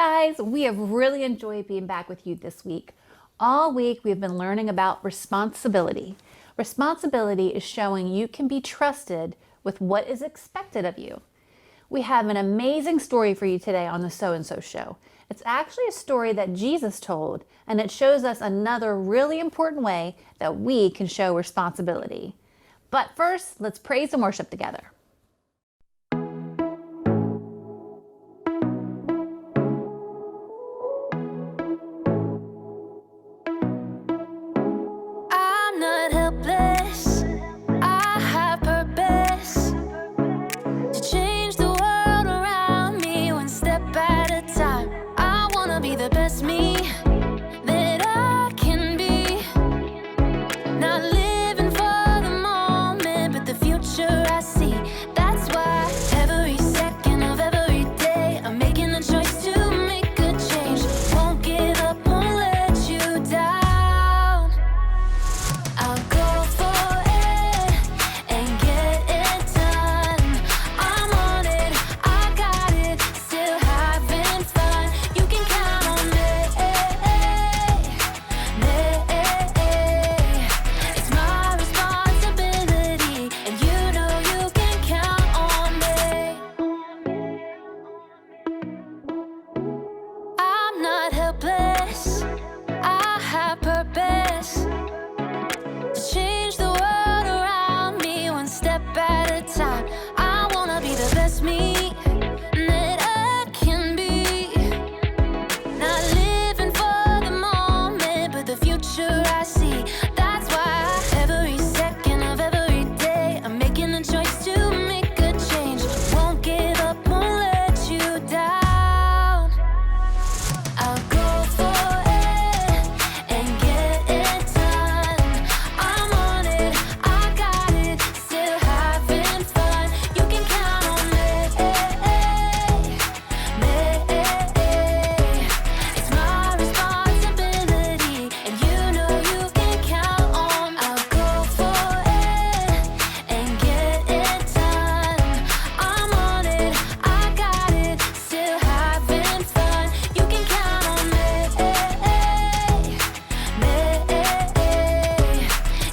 guys, we have really enjoyed being back with you this week. All week we've been learning about responsibility. Responsibility is showing you can be trusted with what is expected of you. We have an amazing story for you today on the So and So Show. It's actually a story that Jesus told, and it shows us another really important way that we can show responsibility. But first, let's praise and worship together. I'm not helpless. I have purpose to change the world around me one step at a time. I wanna be the best me that I can be. Not living for the moment, but the future I see. That's why every second of every day I'm making a choice to make a change. Won't give up, won't let you down. I'll go for it and get it done. I'm on it, I got it, still having fun. You can count on me. It's my responsibility, and you know you can count on me. I'm not helpless, I have purpose to change the world around me one step at a time. I wanna be the best me that I can be. Not living for the moment, but the future I see. That's why every second of every day I'm making a choice to make a change. Won't give up, won't let you down. I'll go for it and get it done. I'm on it, I got it, still having fun. You can count on me. It's my responsibility, and you know you can count on. I'll go for it and get it done. I'm on it, I got it, still having fun. You can count on me.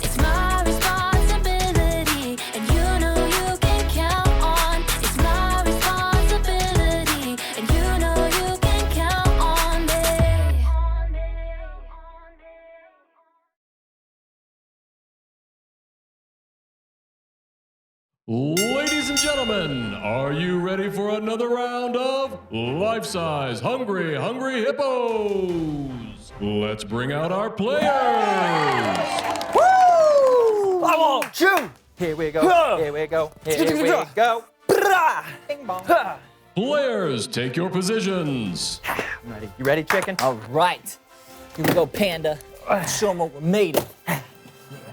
It's my responsibility, and you know you can count on. It's my responsibility, and you know you can count on me. Ladies and gentlemen, are you ready for another round of life-size Hungry Hippos? Let's bring out our players. Woo! I won't chew. Here we go. Here we go. Here we go. Bing bong. Players, take your positions. I'm ready. You ready, chicken? All right. Here we go, Panda. Show them what we're made of.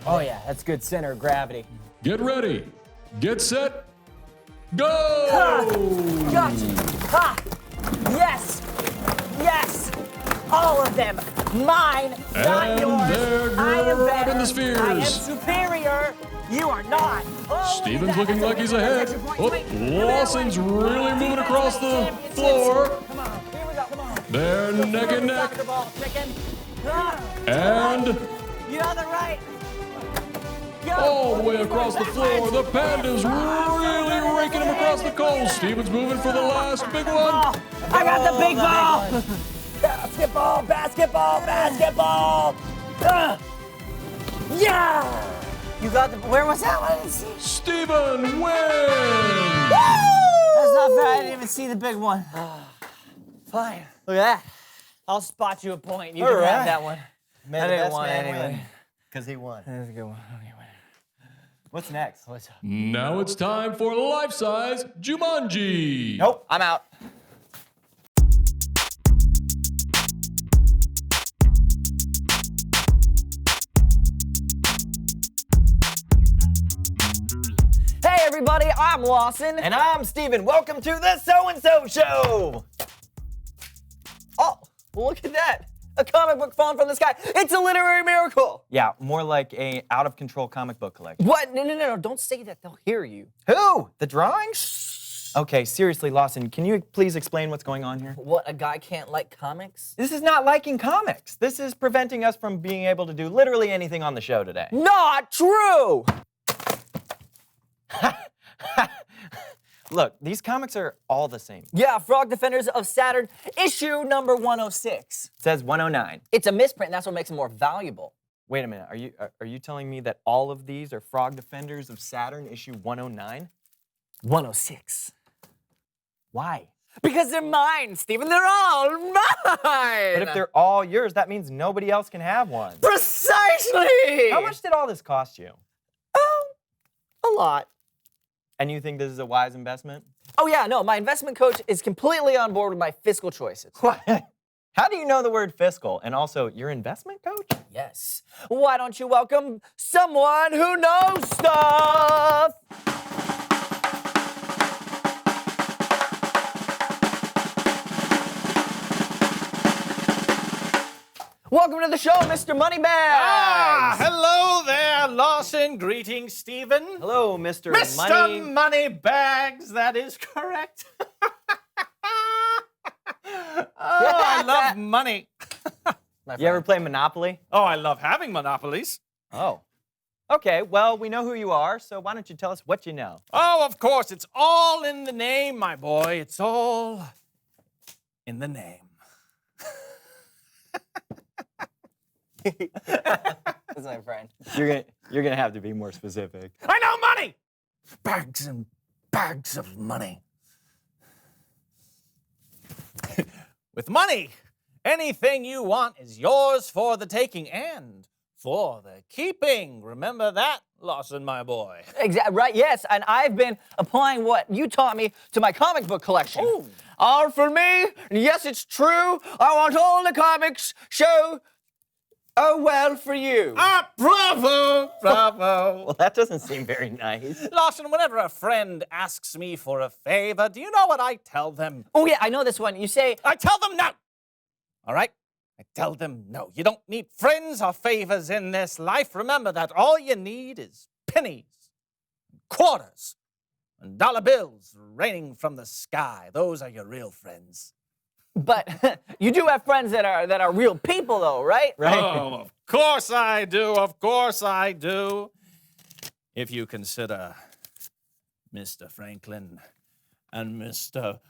Oh, yeah, that's good center of gravity. Get ready. Get set. Go! Gotcha. Ha! Yes! Yes! All of them. Mine, not And yours. they're I am grabbing better. the spheres. I am superior. You are not. Oh, Steven's look at looking that. like he's That's ahead. extra point. Oh, Wait, come here, Lawson's wait. really moving across the floor. Come on, here we go. Come on. They're neck and neck. Soccer ball, chicken. Ah, And you on the right. Go. all the way across the floor, the Panda's really raking him across the coals. Steven's moving for the last big one. I got the big ball. Basketball, basketball, basketball. Yeah. You got the. Where was that one? I didn't see. Steven wins. That's not fair. I didn't even see the big one. Fine. Look at that. I'll spot you a point. You All can have right. that one. May I the didn't best want man anyway. win. Because he won. That's a good one. Okay, wait. What's next? What's up? Now it's time for life-size Jumanji. Nope, I'm out. Hey everybody, I'm Lawson. And I'm Steven. Welcome to the So and So Show. Oh, look at that. A comic book falling from the sky. It's a literary miracle. Yeah, more like a out-of-control comic book collection. What? No, don't say that. They'll hear you. Who? The drawings? Okay, seriously, Lawson, can you please explain what's going on here? What, a guy can't like comics? This is not liking comics. This is preventing us from being able to do literally anything on the show today. Not true! Look, these comics are all the same. Yeah, Frog Defenders of Saturn, issue number 106. It says 109. It's a misprint, and that's what makes it more valuable. Wait a minute, are you telling me that all of these are Frog Defenders of Saturn issue 109? 106. Why? Because they're mine, Stephen. They're all mine! But if they're all yours, that means nobody else can have one. Precisely! How much did all this cost you? A lot. And you think this is a wise investment? Oh yeah, no, my investment coach is completely on board with my fiscal choices. What? How do you know the word fiscal? And also, your investment coach? Yes. Why don't you welcome someone who knows stuff? Welcome to the show, Mr. Moneybags. Ah, hello there, Lawson. Greetings, Stephen. Hello, Mr. Mr. Moneybags, that is correct. Oh, I love money. You ever play Monopoly? Oh, I love having monopolies. Oh. Okay, well, we know who you are, so why don't you tell us what you know? Oh, of course, it's all in the name, my boy. It's all in the name. That's my friend. You're gonna have to be more specific. I know money! Bags and bags of money. With money, anything you want is yours for the taking and for the keeping. Remember that, Lawson, my boy? Exactly right. Yes, and I've been applying what you taught me to my comic book collection. Ooh. All for me. And yes, it's true. I want all the comics. Show. Oh well for you. Ah, bravo, bravo. Well, that doesn't seem very nice. Lawson, whenever a friend asks me for a favor, do you know what I tell them? Oh yeah, I know this one. You say, I tell them no. All right? I tell them no. You don't need friends or favors in this life. Remember that all you need is pennies, quarters, and dollar bills raining from the sky. Those are your real friends. but you do have friends that are real people though, right? Right? Oh, of course I do. Of course I do. If you consider Mr. Franklin and Mr.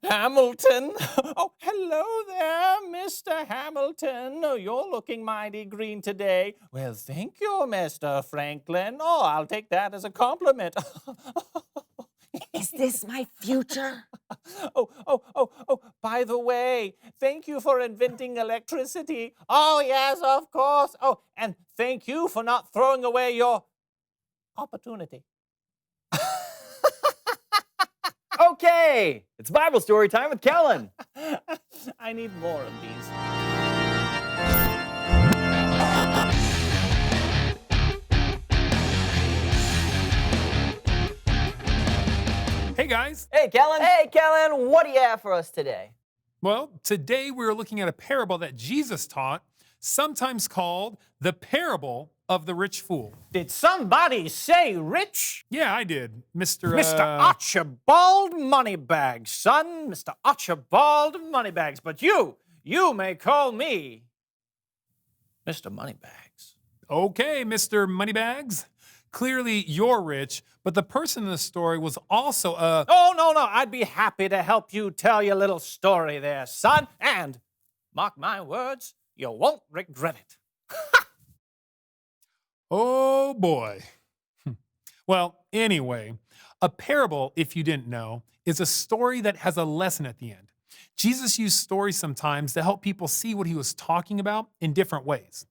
Hamilton. Oh, hello there, Mr. Hamilton. Oh, you're looking mighty green today. Well, thank you, Mr. Franklin. Oh, I'll take that as a compliment. Is this my future? Oh, by the way, thank you for inventing electricity. Oh, yes, of course. Oh, and thank you for not throwing away your opportunity. Okay, it's Bible story time with Kellen. I need more of these. Hey guys! Hey, Kellen. Hey, Kellen, what do you have for us today? Well, today we're looking at a parable that Jesus taught, sometimes called the parable of the rich fool. Did somebody say rich? Yeah, I did, Mr. Mr. Archibald Moneybags, son. Mr. Archibald Moneybags. But you may call me Mr. Moneybags. Okay, Mr. Moneybags. Clearly you're rich, but the person in the story was also a... Oh, no, I'd be happy to help you tell your little story there, son. And, mark my words, you won't regret it. Oh, boy. Well, anyway, a parable, if you didn't know, is a story that has a lesson at the end. Jesus used stories sometimes to help people see what he was talking about in different ways.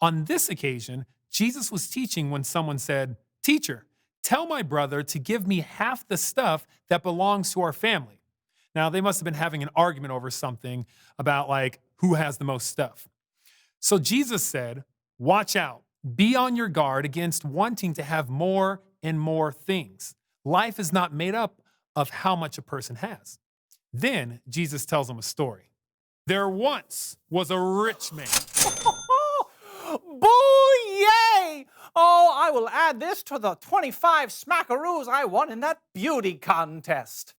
On this occasion, Jesus was teaching when someone said, "Teacher, tell my brother to give me half the stuff that belongs to our family." Now, they must have been having an argument over something about, like, who has the most stuff. So Jesus said, "Watch out. Be on your guard against wanting to have more and more things. Life is not made up of how much a person has." Then Jesus tells them a story. There once was a rich man. Boo-yay! Oh, I will add this to the 25 smackaroos I won in that beauty contest.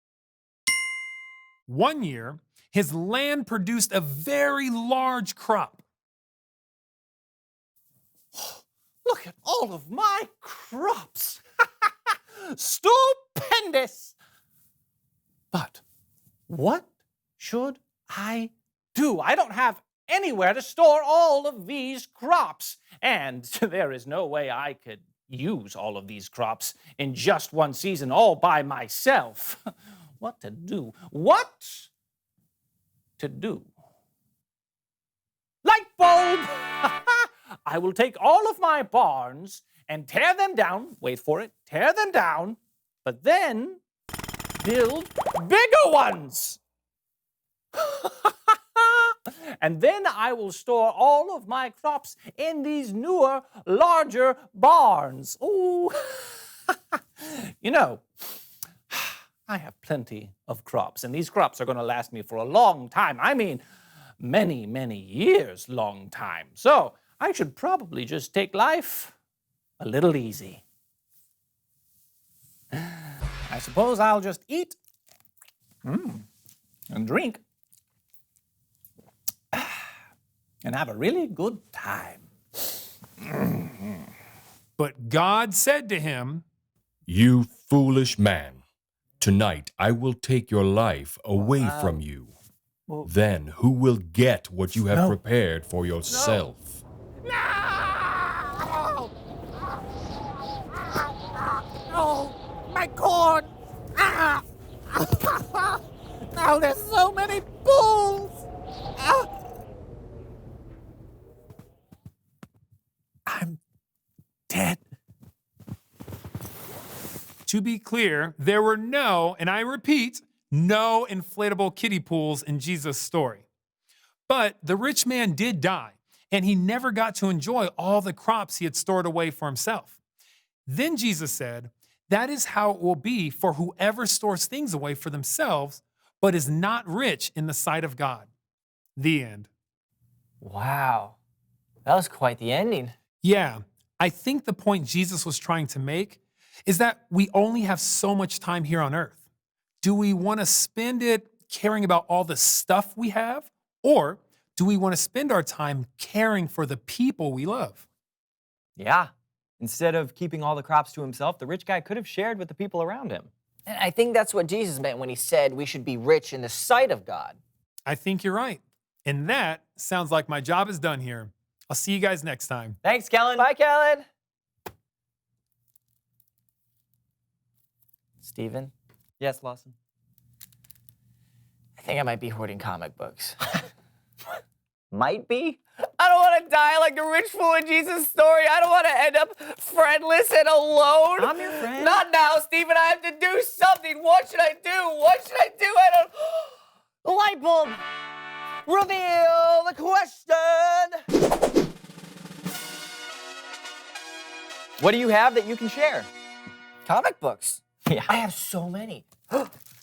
One year, his land produced a very large crop. Look at all of my crops. Stupendous. But what should I do? I don't have anywhere to store all of these crops. And there is no way I could use all of these crops in just one season all by myself. What to do? What to do? Light bulb! I will take all of my barns and tear them down. Wait for it. Tear them down. But then build bigger ones. And then I will store all of my crops in these newer, larger barns. Ooh. You know, I have plenty of crops, and these crops are going to last me for a long time. I mean, many, many years long time. So I should probably just take life a little easy. I suppose I'll just eat and drink and have a really good time. But God said to him, You foolish man, tonight I will take your life away from you. Then who will get what you have prepared for yourself? No! Oh, my corn! Ah! Now there's so many bulls! Ah! I'm dead. to be clear, there were no, and I repeat, no inflatable kiddie pools in Jesus' story. But the rich man did die, and he never got to enjoy all the crops he had stored away for himself. Then Jesus said, that is how it will be for whoever stores things away for themselves, but is not rich in the sight of God. The end. Wow, that was quite the ending. Yeah, I think the point Jesus was trying to make is that we only have so much time here on earth. Do we want to spend it caring about all the stuff we have? Or do we want to spend our time caring for the people we love? Yeah. Instead of keeping all the crops to himself, the rich guy could have shared with the people around him. And I think that's what Jesus meant when he said we should be rich in the sight of God. I think you're right. And that sounds like my job is done here. I'll see you guys next time. Thanks, Kellen. Bye, Kellen. Steven, Yes, Lawson. I think I might be hoarding comic books. Might be. I don't want to die like the rich fool in Jesus' story. I don't want to end up friendless and alone. I'm your friend. Not now, Stephen. I have to do something. What should I do? What should I do? I don't... The light bulb. Reveal the question. What do you have that you can share? Comic books. Yeah. I have so many.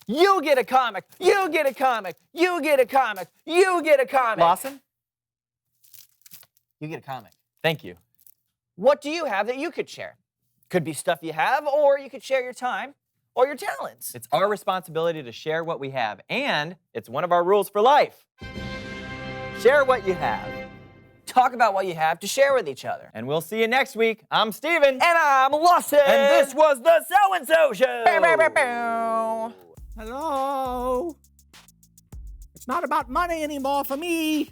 You get a comic. You get a comic. You get a comic. You get a comic. Lawson? You get a comic. Thank you. What do you have that you could share? Could be stuff you have, or you could share your time or your talents. It's our responsibility to share what we have, and it's one of our rules for life. Share what you have. Talk about what you have to share with each other. And we'll see you next week. I'm Steven. And I'm Lawson. And this was the So-and-So Show. Bow, bow, bow, bow. Hello? It's not about money anymore for me.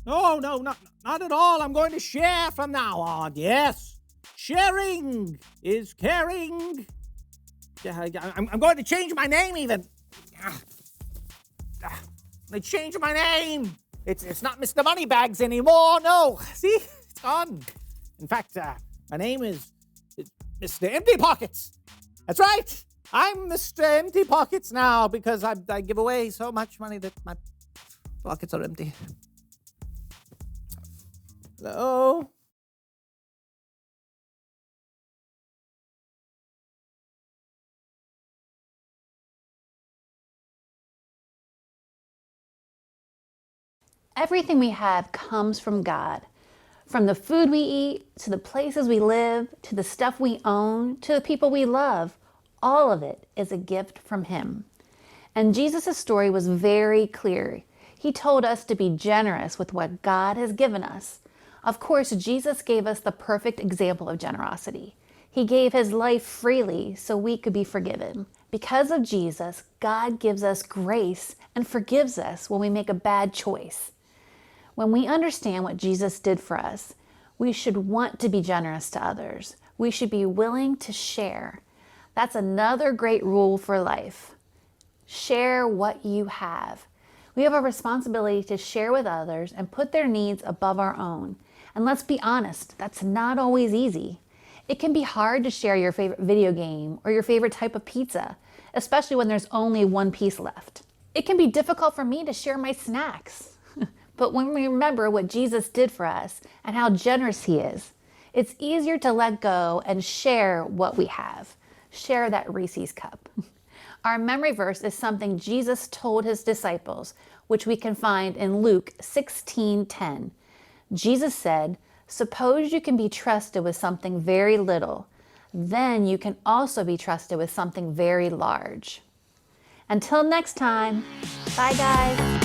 No, not at all. I'm going to share from now on. Yes. Sharing is caring. I'm going to change my name even. They changed my name. It's not Mr. Moneybags anymore. No. See? It's gone. In fact, my name is Mr. Empty Pockets. That's right. I'm Mr. Empty Pockets now because I give away so much money that my pockets are empty. Hello? Everything we have comes from God. From the food we eat, to the places we live, to the stuff we own, to the people we love, all of it is a gift from Him. And Jesus' story was very clear. He told us to be generous with what God has given us. Of course, Jesus gave us the perfect example of generosity. He gave His life freely so we could be forgiven. Because of Jesus, God gives us grace and forgives us when we make a bad choice. When we understand what Jesus did for us, we should want to be generous to others. We should be willing to share. That's another great rule for life. Share what you have. We have a responsibility to share with others and put their needs above our own. And let's be honest, that's not always easy. It can be hard to share your favorite video game or your favorite type of pizza, especially when there's only one piece left. It can be difficult for me to share my snacks. But when we remember what Jesus did for us and how generous He is, it's easier to let go and share what we have. Share that Reese's cup. Our memory verse is something Jesus told His disciples, which we can find in Luke 16:10. Jesus said, "Suppose you can be trusted with something very little, then you can also be trusted with something very large." Until next time, bye guys.